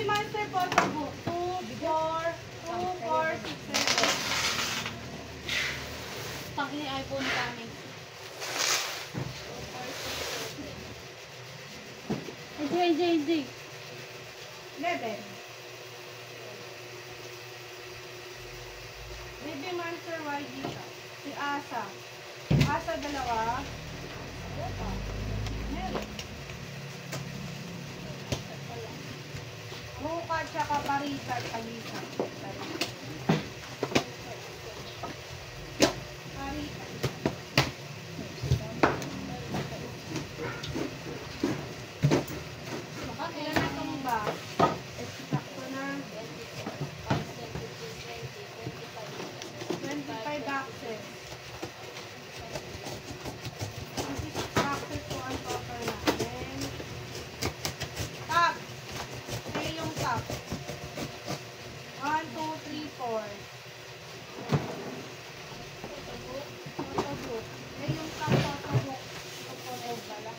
Monster photo book. 2, 4, 6, 7. Pang ini iPhone kami. AJ. 11. Baby Monster YG. Si Asa. Asa 2. Meron. Ruka tsaka Parisa. Parisa. Ilan na itong ba? Sakto na. 25 boxes. 26 boxes po ang total natin. Top. Kaya yung top. 1, 2, 3, 4. Photobook. Kaya yung top photobook. Photobook pala.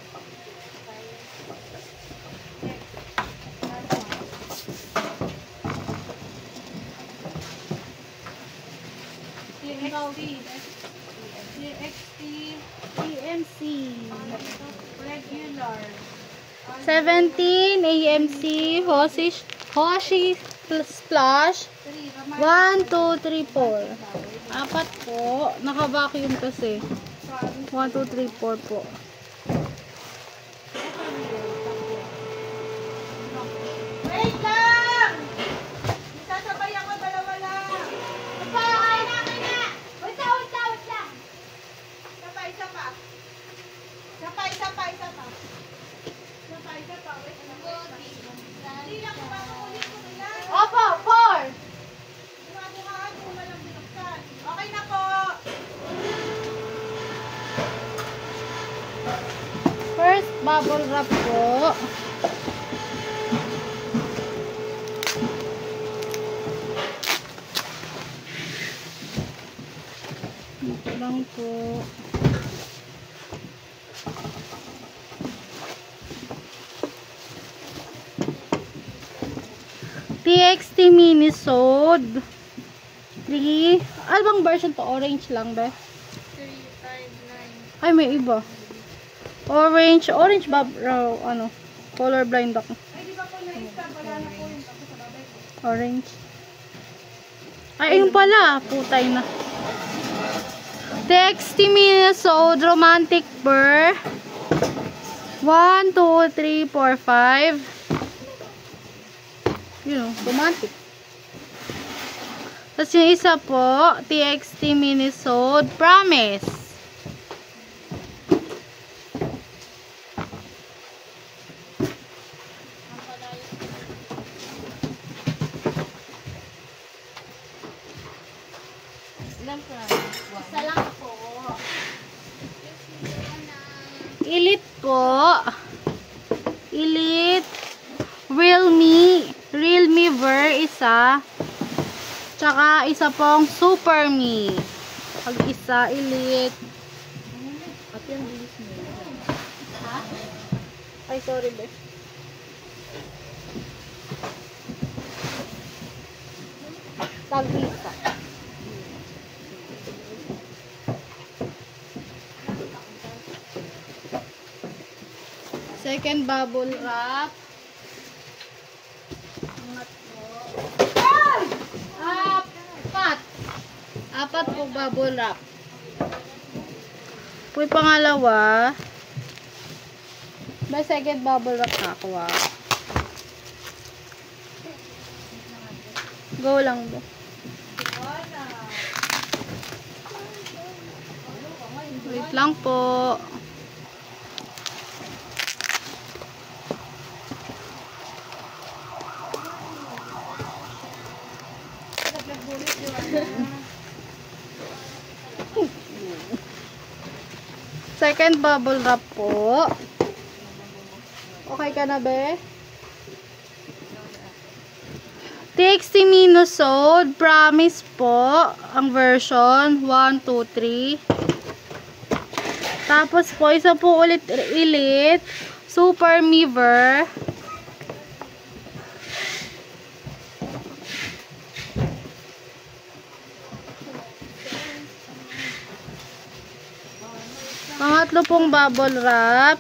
TXT, AMC, regular, 17 AMC, Hoshi Splash, 1, 2, 3, 4. Apat po. Naka-vacuum kasi. 1, 2, 3, 4 po. Wait lang! Sasabay ako, dalawa lang. Okay na. Wait lang. Isa pa. Wait lang. Hindi lang ko makukulit ko yan. Opo, 4. Bumabukaan kung walang binuksan. Okay na po. First bubble wrap po. Ito lang po. TXT Minisode 3. Ano bang version to? Orange lang ba? 359. Ay, may iba. Orange ba? Ano? Colorblind ako. Ay, di ba po na-stab? Wala na po yung tapos sa babay ko. Orange. Ay, ayun pala. Putay na. TXT Minisode Romantic Burr. 1, 2, 3, 4, 5. Yun o, romantic. Tapos yung isa po, TXT Minisode Promise. Ilang promise? Isa lang po. Elite po. Elite. Realme Ver isa. Tsaka isa pong Super Me. Pag isa, Elite. At yan, bilis mo. Ha? Ay, sorry, be. Tag-isa. Second bubble wrap. Apat po bubble wrap. Puy pangalawa. May second bubble wrap na ako. Go lang do. Wait lang po. Second bubble wrap po. Okay ka na, be? TXT Minisode Promise po. Ang version 1, 2, 3. Tapos po, isa po ulit Elite Super Miver. tatlo pong bubble wrap.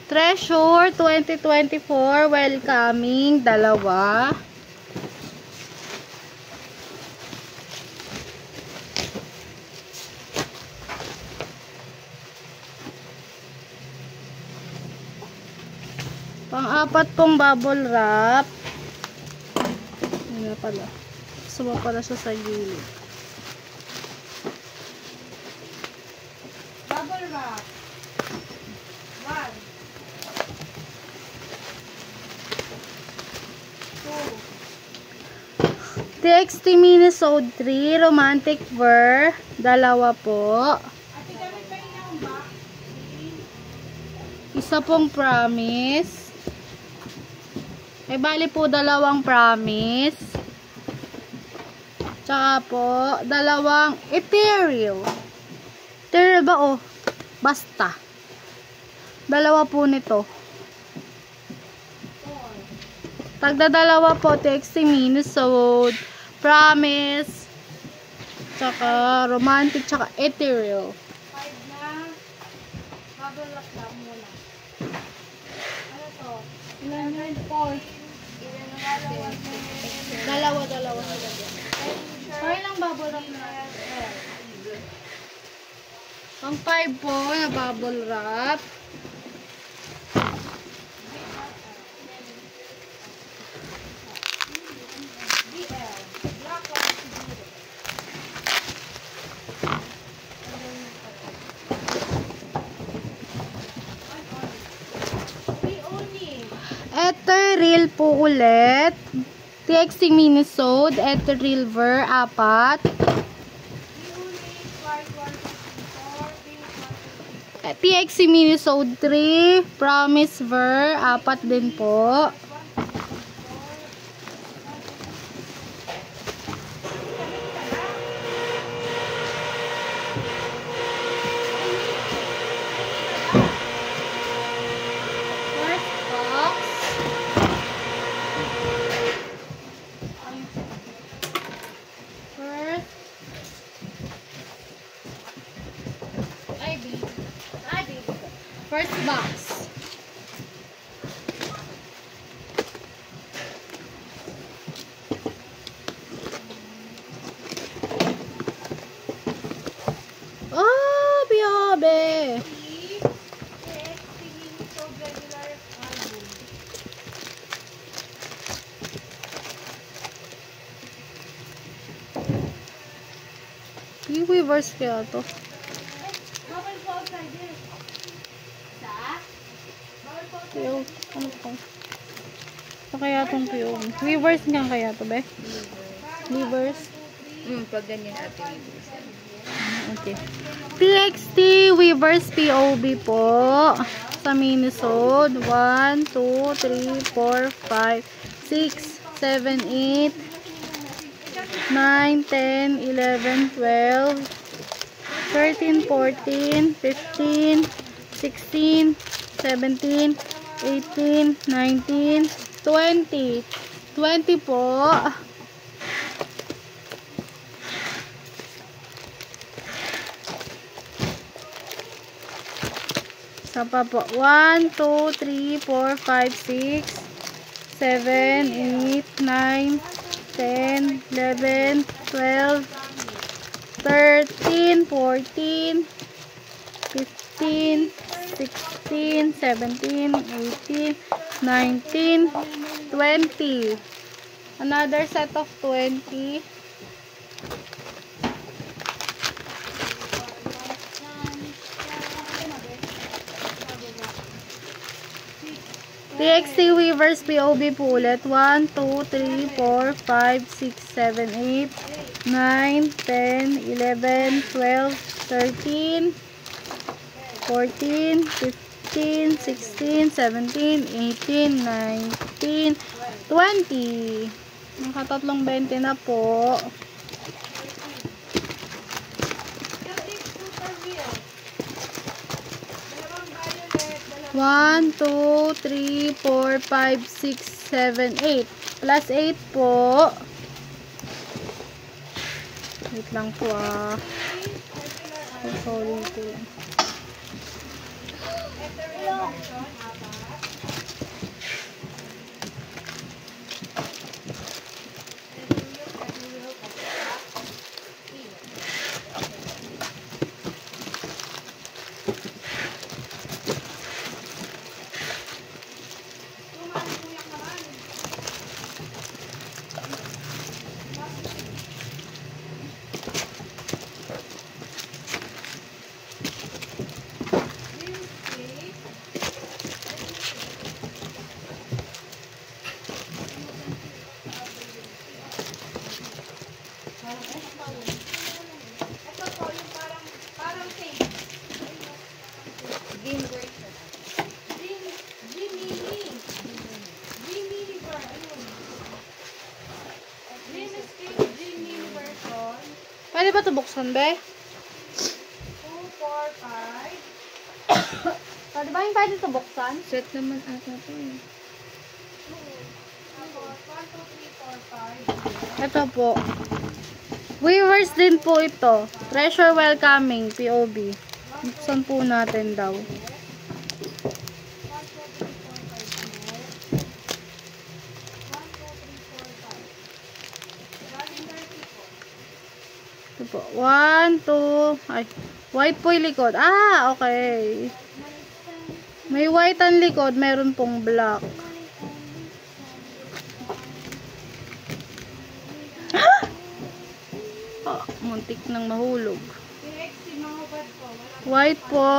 Treasure 2024 welcoming, dalawa. Pang-apat pong bubble wrap. Ano pala? Suma pala siya sa gilid. Bubble wrap. 1. 2. TXT Minisode 3 Romantic Ver, dalawa po. Ate, gamit ba yung box? Isa pong promise. Ay bali po dalawang promise. Tsaka po dalawang ethereal. Ethereal ba oh? Basta. Dalawa po nito. 4. Tagdadalawa po TXT Minisode, promise, tsaka romantic, tsaka ethereal. 5 na. Bubble wrap lang muna. Ano to? Ilan yun? 4. Dalawa sila dyan. Ay lang bubble wrap na. Ang 5 po na bubble wrap. BL. Black one siguro. Only. Ethereal po ulit. TXT Minisode, Ethereal Ver, 4. TXT Minisode 3, Promise Ver, 4 din po. First box. Oh, biyabe. Weavers kaya to. Yung, ano to? Ito kaya itong yung weavers nga kaya to, be? Weavers. Pag ganyan ate. Okay. TXT Weavers POB po. Sa Minisode. 1, 2, 3, 4, 5, 6, 7, 8, 9, 10, 11, 12, 13, 14, 15, 16, 17, 18, 19, 20. 20 po. Isa pa po. 1, 2, 3, 4, 5, 6, 7, 8, 9, 10, 11, 12, 13, 14, 15, 16, 17, 18, 19, 20. Another set of 20. TXT Weavers POB po ulit. 1, 2, 3, 4, 5, 6, 7, 8, 9, 10, 11, 12, 13, 14, 15, 16, 17, 18, 19, 20. Nakatatlong 20 na po. Yung big super wheel. Dalawang violet, 1, 2, 3, 4, 5, 6, 7, 8. Plus 8 po. Wait lang po ah. Oh, sorry po. ito real version, apat. Ito po yung parang cake. Game version. G-mini bar. Ayun. Venus cake G-mini version. Pwede ba ito buksan, be? 2, 4, 5. Pwede ba yung pwede ito buksan? Set naman ata to eh. Tapos 1, 2, 3, 4, 5. Ito po. Weavers din po ito. Treasure welcoming, POB. Buksan po natin daw. 1, 2, 3, 4, 5. 1, 2, 3, 4, 5. Galing 30 po. Ito po. 1, 2, ay. White po yung likod. Ah, okay. May white ang likod, meron pong black. Oh, muntik nang mahulog. Si mga bad po. Wala White po.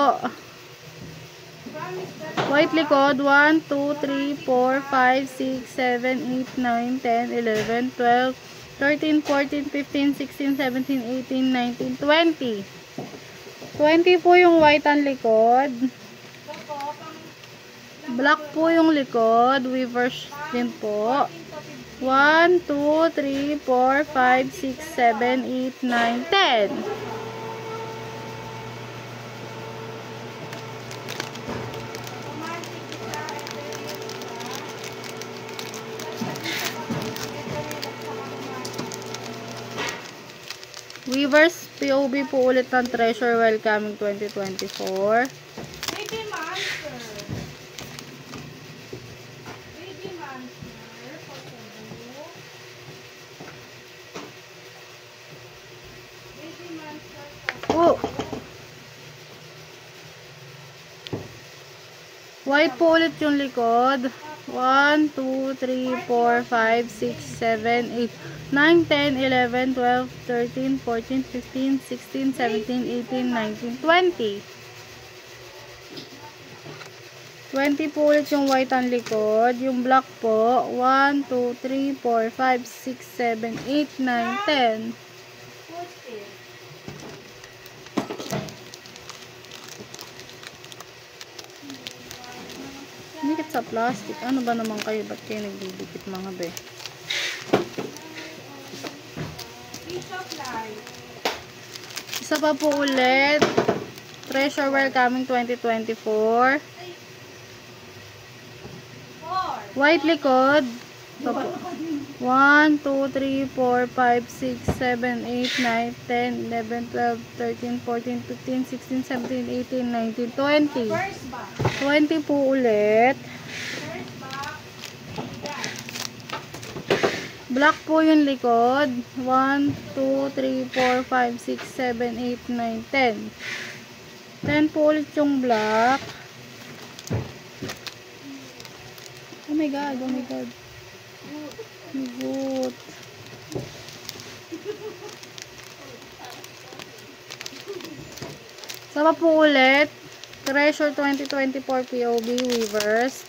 promise that White likod. 1, 2, 3, 4, 5, 6, 7, 8, 9, 10, 11, 12, 13, 14, 15, 16, 17, 18, 19, 20. 20 po yung white ang likod. ito po, pang Black po yung likod. Weavers din po. 15 to 1, 15. 2, 3, 4, 5, 6, 7, 8, 9, 10. Romantic isa, ito yung isa. Weavers POB po ulit ng Treasure Welcoming 2024. Baby monster. Baby monster. Kosovo. Baby monster. Oh! White po ulit yung likod. 1, 2, 3, 4, 5, 6, 7, 8, 9, 10, 11, 12, 13, 14, 15, 16, 17, 18, 19, 20. 20 po ulit yung white ang likod. Yung black po, 1, 2, 3, 4, 5, 6, 7, 8, 9, 10. Footstill. Dikit sa plastic. Ano ba naman kayo? Ba't kayo nagdidikit mga be? Piece of light. Isa pa po ulit. Treasure Welcoming 2024. 4. White likod. Ito po. 1, 2, 3, 4, 5, 6, 7, 8, 9, 10, 11, 12, 13, 14, 15, 16, 17, 18, 19, 20. First back. 20 po ulit. First back. Yan. Black po yung likod. 1, 2, 3, 4, 5, 6, 7, 8, 9, 10. 10 po ulit yung black. Oh my god, oh my god. Good. Sama po ulit. Treasure 2024 POB Weavers.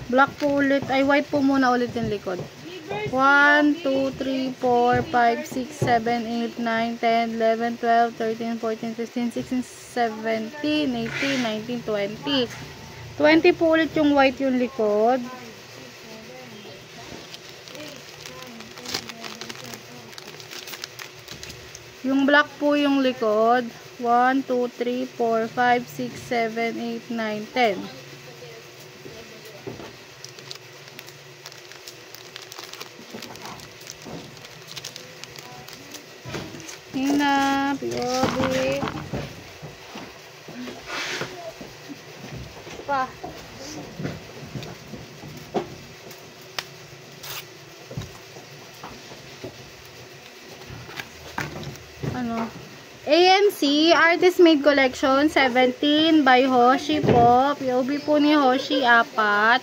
Black po ulit. Ay, white po muna ulit yung likod. Weavers 1, 2, 3, 4, 5, 6, 7, 8, 9, 10, 11, 12, 13, 14, 15, 16, 17, 18, 19, 20. 20 po ulit yung white yung likod. Yung black po yung likod. 1, 2, 3, 4, 5, 6, 7, 8, 9, 10. Hina, POV. Pa. Ano? ANC Artist Made Collection 17 by Hoshi po. POV po ni Hoshi 4.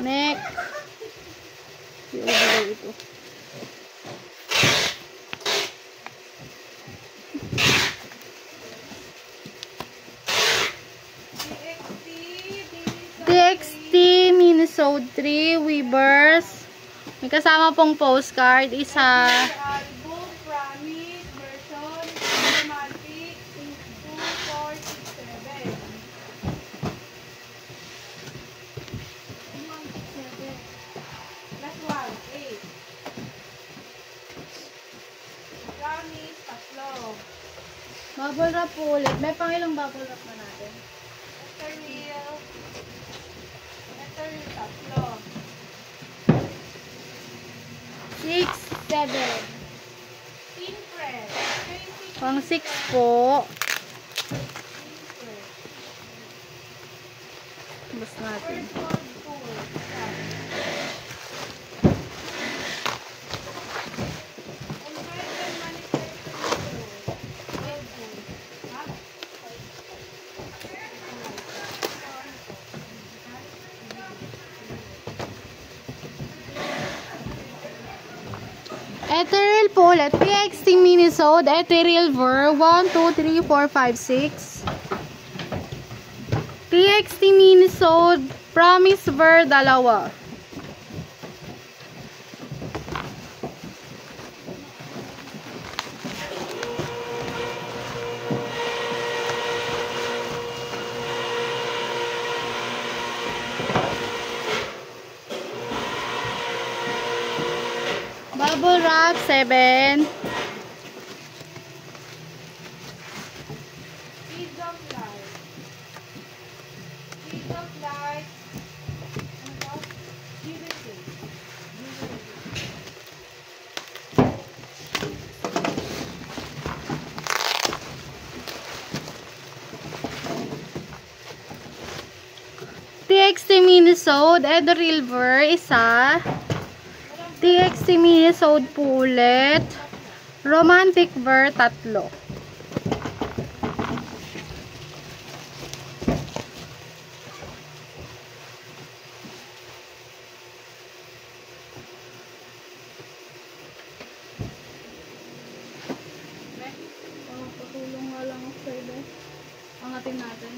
Neck. POV daw ito. TXT Minisode 3 Weavers. May kasama pong postcard. Isa. Album, promise, version, romantic, 2, 4, 6, 7. Last one, 8. Promise, tatlo. Bubble wrap po ulit. May pangilang bubble wrap na natin. Ethereal. Ethereal, tatlo. 6, 7. Pinpress. Pang 6 po. Bus natin. First one, full. American Ethereal po ulit. TXT Minisode. Ethereal Ver. 1, 2, 3, 4, 5, 6. TXT Minisode. Promise Ver. 2. Bubble wrap 7. Speed of light. Speed of light. Ano ba? Dividend. TXT Minisode. Ethereal Ver. Isa. TXT Minisode po ulit. Romantic Ver. 3. Patulong nga lang ako sa iba. Angatin natin.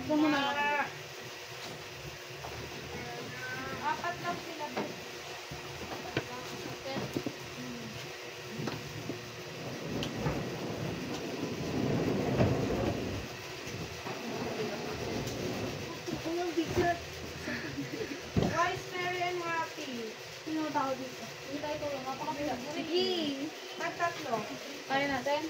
Ito muna lang. Apat lang sila. Wise, merry, and happy. Sino tao dito? Hindi tayo tulong. Napakabilang. Sige. Tatlo. Kaya natin.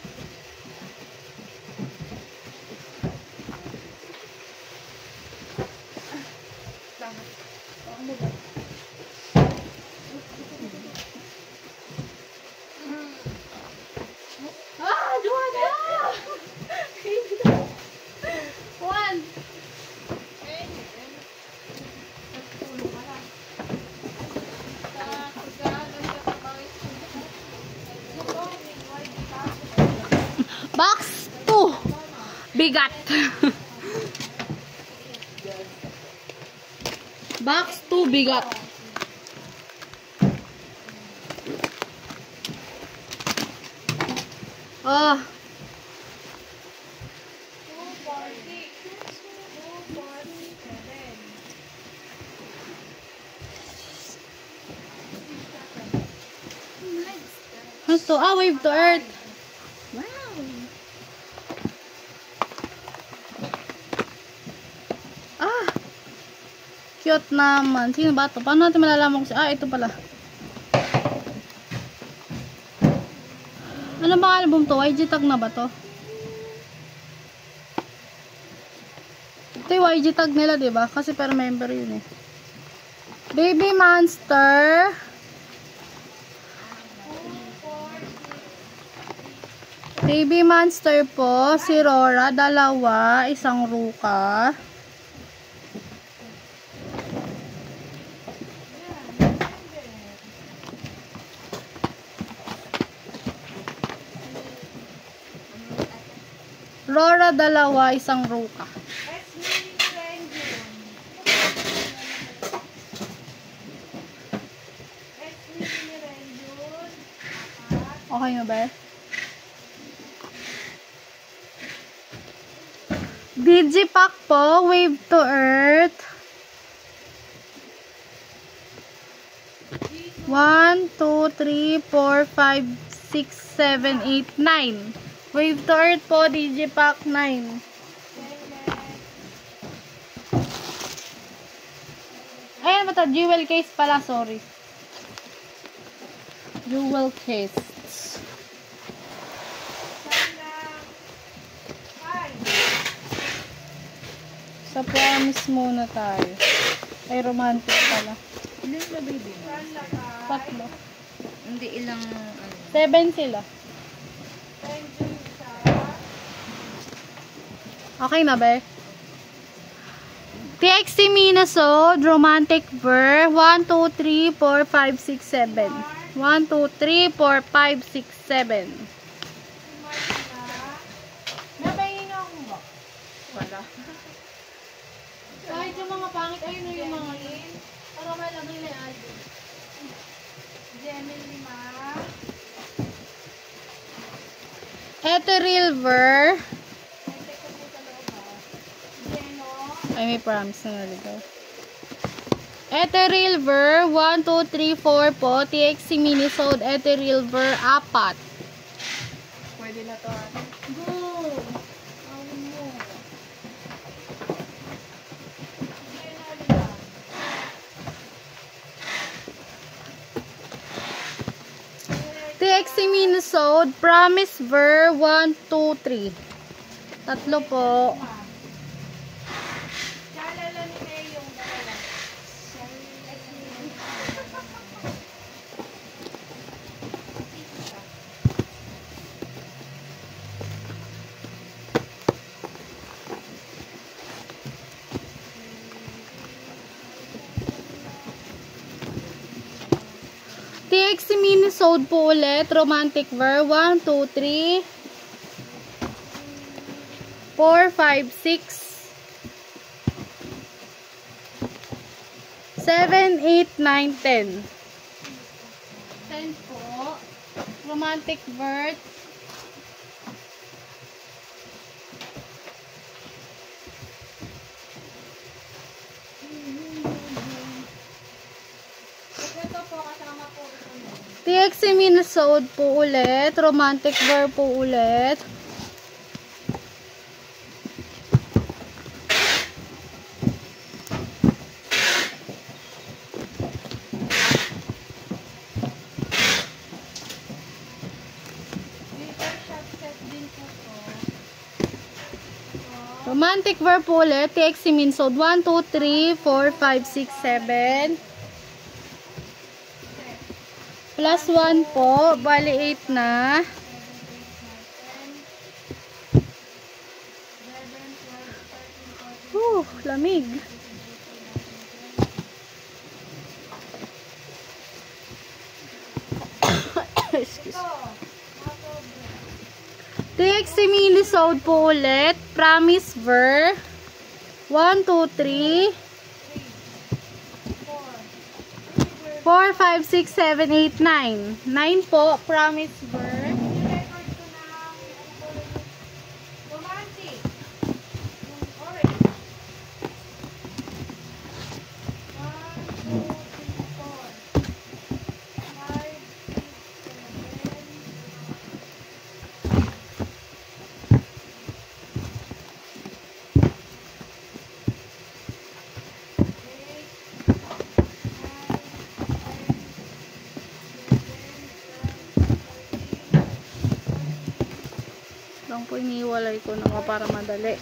Ah! Joanna! 1. Box 2. Bigat. Box 2 bigat. Oh. Ano to? Ah, Wave to Earth. Wow. Ah! Cute naman. Sino ba to? Paano natin malalaman kung ah, ito pala. Ano ba album to? YG tag na ba to? Ito yung YG tag nila, diba? Kasi per member yun eh. Baby Monster. Baby Monster po. Si Rora, 2, isang Ruka. Rora, 2, isang Ruka. Okay na ba? Digipack po, Wave to Earth. 1, 2, 3, 4, 5, 6, 7, 8, 9. Wave to Earth po, Digipack 9. Ayan ba ito? Jewel case pala, sorry. Jewel case. Sa promise muna tayo. Ay, romantic pala. Ilan ba baby mo? 3. Hindi ilang ano. 7 sila. Okay na ba? TXT Minnesota, Romantic Ver, 1, 2, 3, 4, 5, 6, 7. 1, 2, 3, 4, 5, 6, 7. Napahingi nga ako ba? Wala. Kahit yung mga pangit, ayun yung mga yun. Para malagay na yung album. Gemini 5. Ethereal Ver. Geno. Ay, may promise na naligaw. Ethereal Ver, 1, 2, 3, 4 po. TXT Minnesota, Ethereal Ver, 4. Pwede na to. Go! Awin mo. Geno lang. TXT Minnesota, Promise Ver, 1, 2, 3. 3 po. Chalala ni May yung dalawa. TXT Minnesota po ulit, Romantic Ver, 1, 2, 3, 4, 5, 6, 7, 8, 9, 10. 10 po. Romantic Vert. Ito po, kasama po ito mo. TXT Minnesota po ulit, Romantic Ver po ulit. Glitter shot set din po to. Romantic Ver po ulit, TXT Minnesota, 1, 2, 3, 4, 5, 6, 7. Plus 1 po, bali 8 na. 11, 12, 13, 14, Lamig. Excuse. TXT Minnesota po ulit, Promise Ver, 1, 2, 3, 4, 5, 6, 7, 8, 9. 9 po, Promise Ver. record ko ng romantic. Yung orange. 1, 2, 3, 4, 5, 6, 7, lang po iniwalay ko na para madali.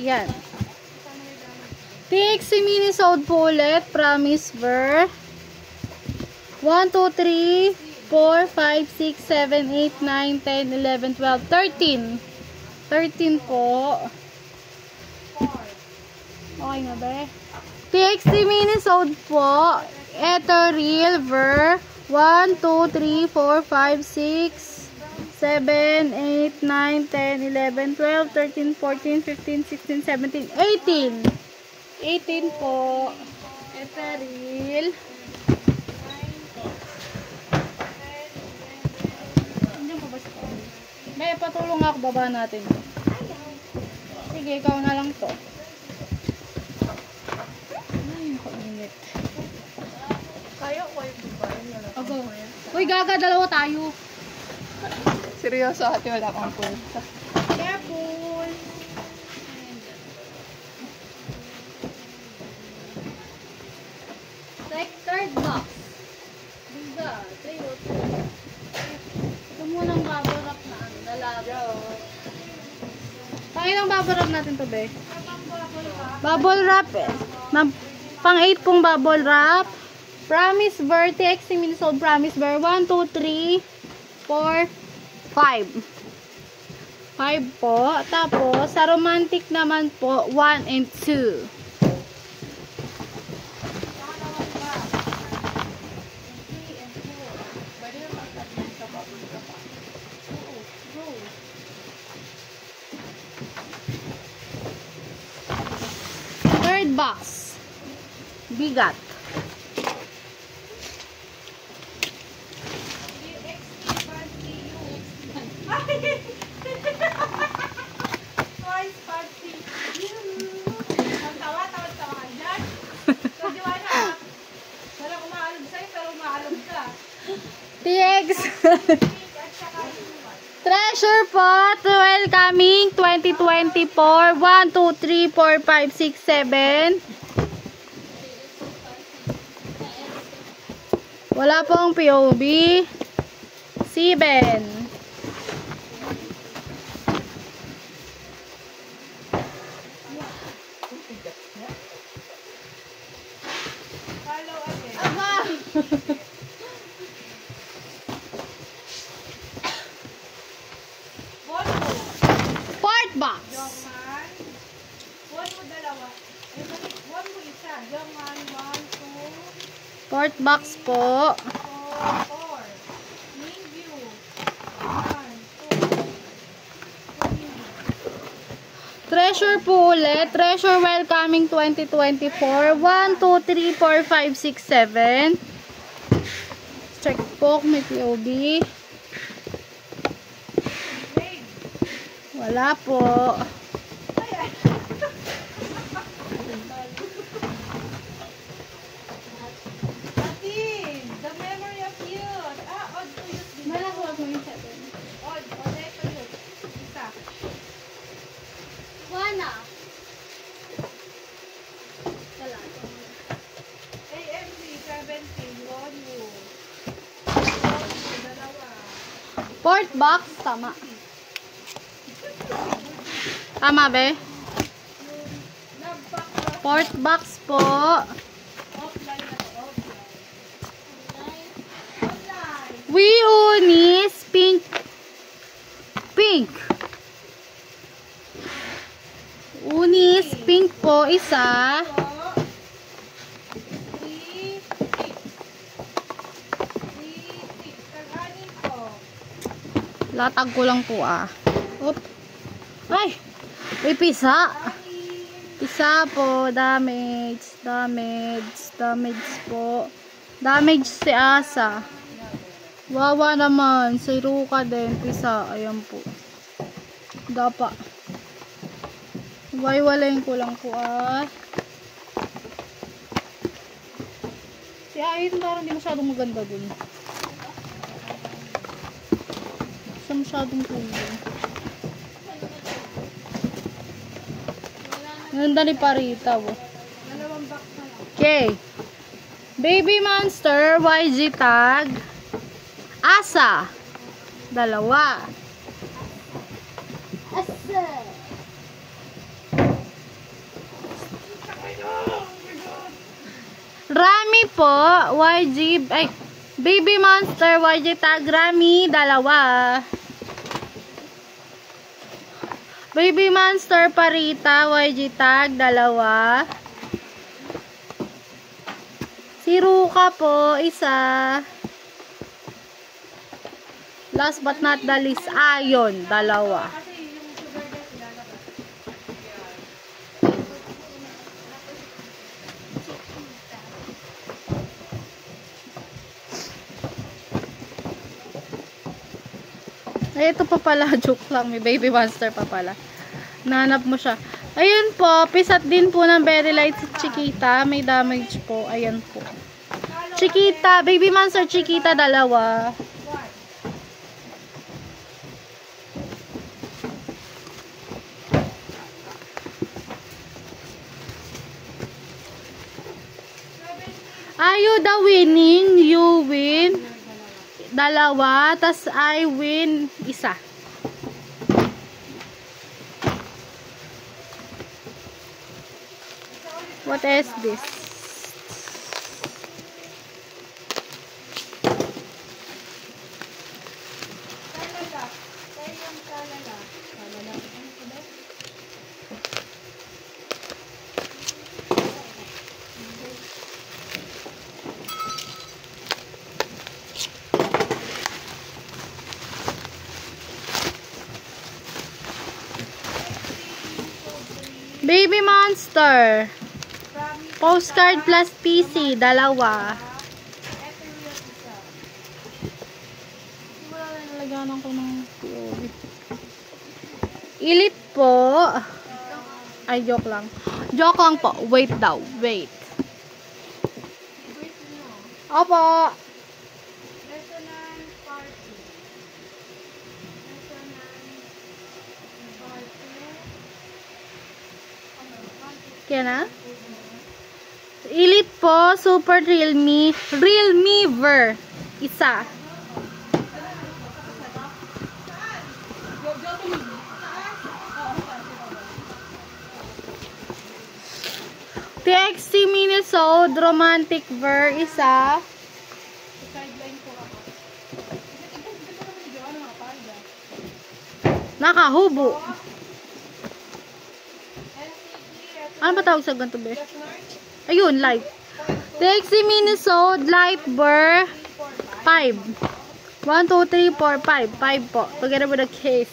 Yan. TXC Minisode po ulit. Promise ver. 1, 2, 3, 4, 5, 6, 7, 8, 9, 10, 11, 12, 13. 13 po. Okay nga ba? TXT Minisode po. Ito real ver. 1, 2, 3, 4, 5, 6, 7, 8, 9, 10, 11, 12, 13, 14, 15, 16, 17, 18. 18 po. Ito real. Nandiyan pa ba si Paul? May patulong ako, baba natin to. Sige, ikaw na lang to. Ay, kainit. Kaya ko yung babae. Ako. Uy, gaga, dalawa tayo. Seryoso ate, wala kang puwersa. Careful. Like third box. Biga, tayo. Ito munang bubble wrap na ano, dalaga. Tayo ng bubble wrap natin to, be. Bubble wrap eh. Pang 8 pong bubble wrap. Promise Ver, TXC Minisode Promise Ver. 1, 2, 3, 4, 5. 5 po. Tapos, sa romantic naman po, 1 and 2. Third box. Bigat. Twice party. Tawa ka dyan. So, Joanna, wala umaalog sa'yo, pero umaalog ka. TX. At saka inuman. Treasure pot. Welcoming 2024. 1, 2, 3, 4, 5, 6, 7. Wala pong POV. 7. Follow again. Aba! Volvo. Fourth box. Jongman. Volvo dalawa. Eh, balik. Volvo isa. Jongman, 1, 2, Fourth box po. 4, 4. Mingyu. 1, 2, 3. Treasure po ulit. Treasure welcoming 2024. 1, 2, 3, 4, 5, 6, 7. Check po kung may POV. Wait. Wala po. Atin, the memory of youth. Odd to youth din. Malakuha mo yung 7. Odd to youth. Isa. Wala. Wala. AMC, 17. Volvo. Volvo, dalawa. Fourth box. Tama. Tama be? Nagpak Fourth box po. offline na to. Offline. Offline. Unis pink. Pink. Unis pink po isa. 3, 6. Kag-anin ko. Latag ko lang po ah. Oop. Ay! May pisa. Pisa po. Damage. Damage po. Damage si Asa. Wawa naman. Si Ruka din. Pisa. Ayan po. Dapa. Waiwalayin ko lang po ah. Si Ayin parang hindi masyadong maganda dun. masyadong kulang. Ganda ni Parita, oh. Dalawang box na lang. Okay. Baby Monster, YG tag. Asa. Dalawa. Asa. Rami po, YG, ay, Baby Monster, YG tag, Rami, dalawa. Baby Monster, Parita, YG tag, dalawa. Si Ruka po, isa. Last but not the least, Ayon, dalawa. Kasi yung sugar gas ilalabas. Ay, ito pa pala. Joke lang. May Baby Monster pa pala. Nanap mo siya. Ayun po. Pisat din po ng Very Light si Chiquita. May damage po. Ayan po. Chiquita. Baby Monster Chiquita. Dalawa. Are you the winning? You win. Dalawa. Tas I win. Isa. What is this? Kalala. Kaya yung kalala. Kalala. Ano ko ba? Baby Monster. Promise. Postcard plus PC. Dalawa. Ito yung isa. Wala na nalaganan ko ng POV. Elite po. Ay, joke lang. Joke lang po. Wait daw. Wait. Wait nyo. Opo. Resonance party. Resonance party. Kaya na? Elite po. Super Realme. Realme Ver. Isa. TXT Minisode. Romantic Ver. Isa. Sideline ko ako. Nakahubo. NCT. Ano ba tawag sa ganito, be? Ayun, light. TXT Minisode. Light Ver. 5. 1, 2, 3, 4, 5. 5 po. Together with the case.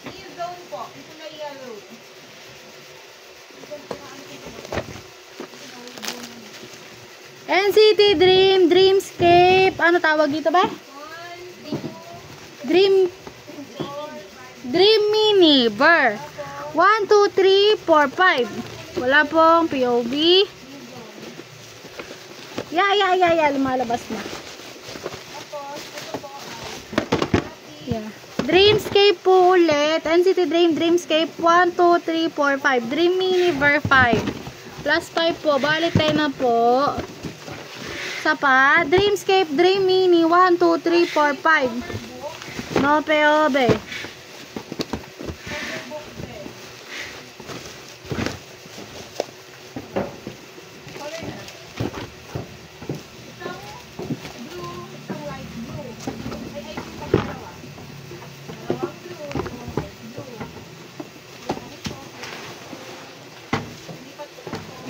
E-zone po. Ito na yellow. NCT Dream. Dreamscape. Ano tawag dito ba? 1, 2, Dream. Dream Mini. Ver. 1, 2, 3, 4, 5. Wala pong POV. Yeah. Lumalabas na. tapos, ito po ay Yeah. Dreamscape po ulit. NCT Dream. Dreamscape. 1, 2, 3, 4, 5. Dream Mini Ver 5. Plus 5 po. Balik 10 na po. Sa pa. Dreamscape. Dream Mini. 1, 2, 3, 4, 5. No POV. color na. Isang blue, isang light blue. Ay, yung pagkarawa. Dalawang blue, isang light blue. Lipat ko na po.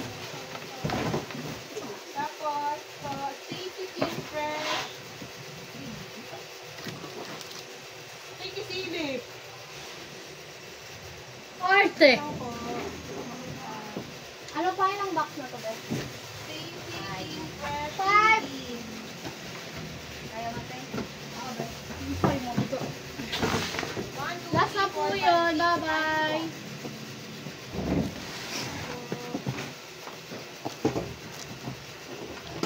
Tapos, Stacy King Fresh. Stacy Silip. Arte. Ano pa yung box na to, Beth? Stacy King Fresh. 5! Kaya matay? Oo, Beth. Last na po yun. Bye-bye.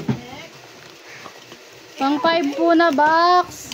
Next. Pang 5 po na box.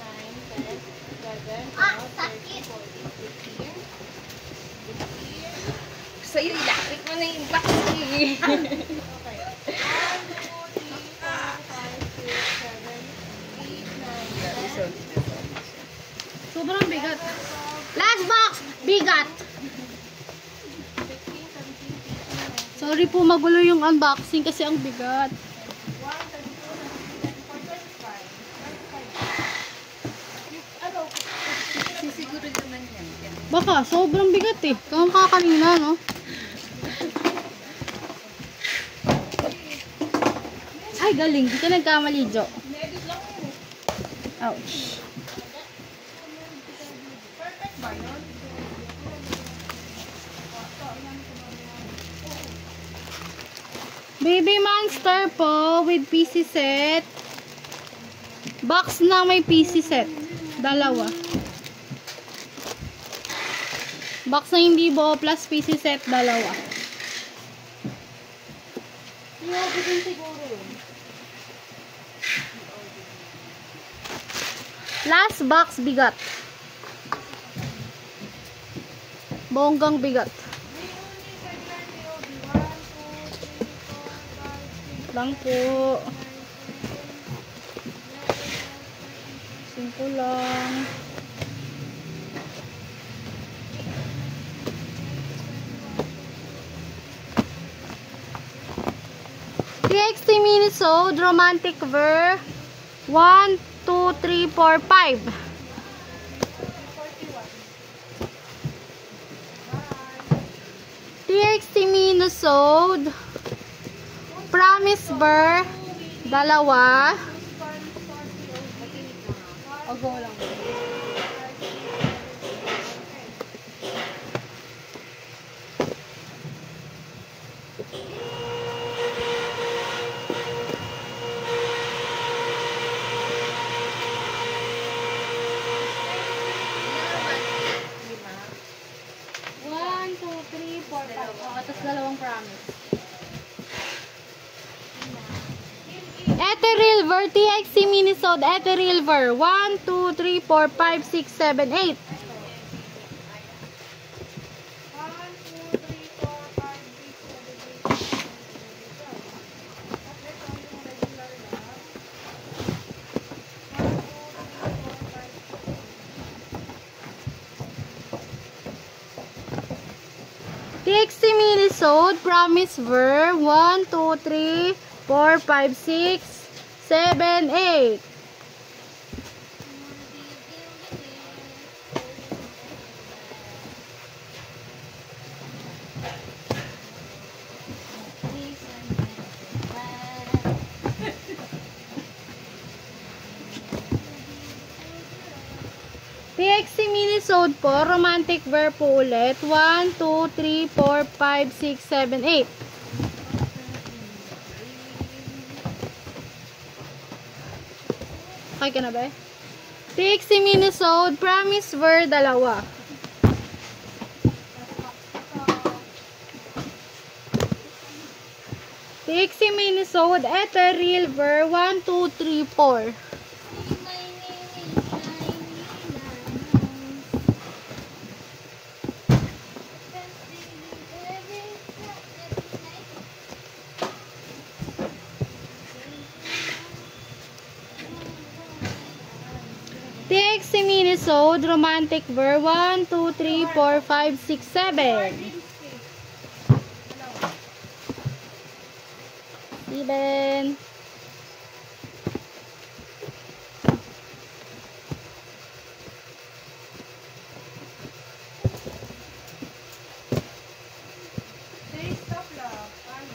Sa'yo, ilapit mo na yung box eh. Sobrang bigat. Last box! Bigat! Sorry po, magulo yung unboxing kasi ang bigat. Sisiguro naman yan. Baka, sobrang bigat eh. Kung kakanina, no? Ay, galing. Di ka nagkamali, Jo. Ouch. Baby Monster po with PC set. Box na may PC set. Dalawa. Box na hindi buo plus PC set, dalawa. Iyobo din siguro yun. Last box, bigat. Bonggang bigat. Lang po. Simple lang. TXT Minisode Romantic Ver 1, 2, 3, 4, 5. TXT Minisode Promise Ver dalawa. O go lang. One, two, three, four, five. O, tapos dalawang promise. Etherilver, TXT Minisode, Etherilver. 1, 2, 3, 4, 5, 6, 7, 8. TXT Minnesota, Promise Ver, 1, 2, 3, 4, 5, 6, 7, 8. TXT Minnesota po, Romantic Ver po ulit. 1, 2, 3, 4, 5, 6, 7, 8. Okay ka na ba? TXT Minnesota, Promise Ver, dalawa. TXT Minnesota, Ethereal Ver, 1, 2, 3, 4. TXT Minnesota, Romantic Ver, 1, 2, 3, 4, 5, 6, 7. 7.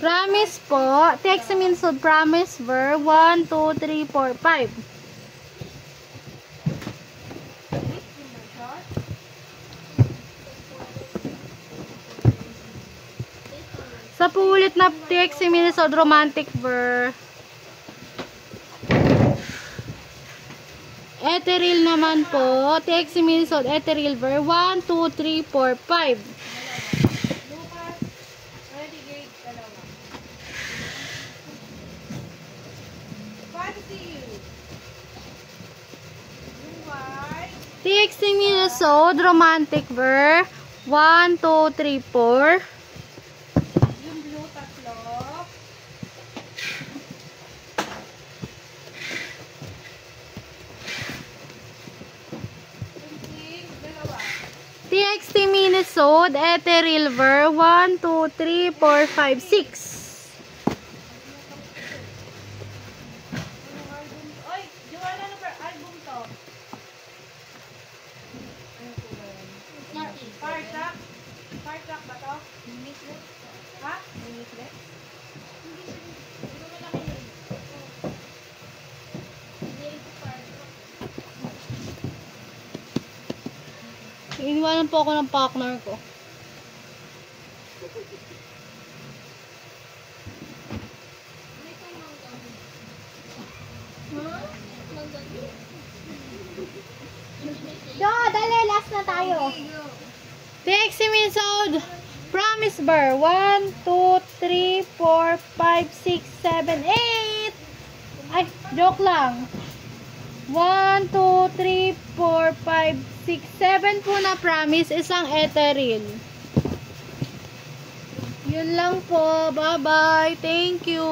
Promise po, TXT Minnesota, Promise Ver, 1, 2, 3, 4, 5. Sa pulit na TXT Minnesota, Romantic Ver. Ethereal naman po, TXT Minnesota, Ethereal Ver, 1, 2, 3, 4, 5. Lucas, Renegade, dalawa. Fancy you. Yung white. TXT Minnesota, Romantic Ver, 1, 2, 3, 4. Yung blue, tatlo. Yung pink, dalawa. TXT Minnesota, Ethereal Ver, 1, 2, 3, 4, 5, 6. Anong album? Oy, Joanna, ano ba album to? Ano po ba yan? Fire truck? Fire truck ba to? Limitless? Ha? Limitless? Hindi malaki yun. Hindi rin po fire truck. Iniwanan po ako ng partner ko. Do, dali, last na tayo. TXT Minnesota, Promise Ver, 1, 2, 3, 4, 5, 6, 7, 8. Ay, joke lang. 1, 2, 3, 4, 5, 6, 7 po na Promise, isang Ethereal. Yun lang po. Bye-bye. Thank you.